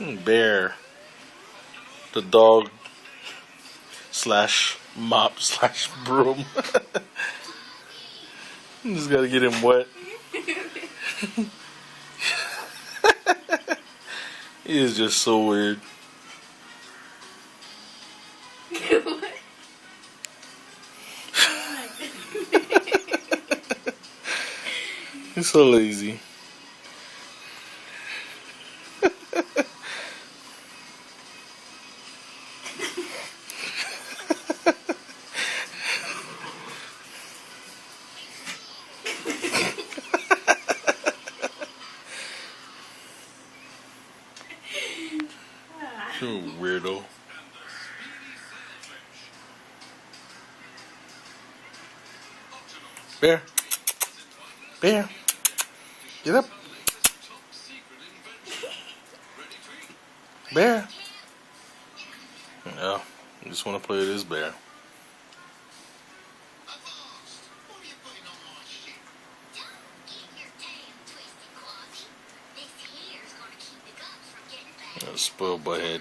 Bear, the dog slash mop slash broom. Just gotta get him wet. He is just so weird. He's so lazy. You weirdo. Bear. Bear. Get up. Bear. Yeah, I just want to play with this bear. Spoiled butthead.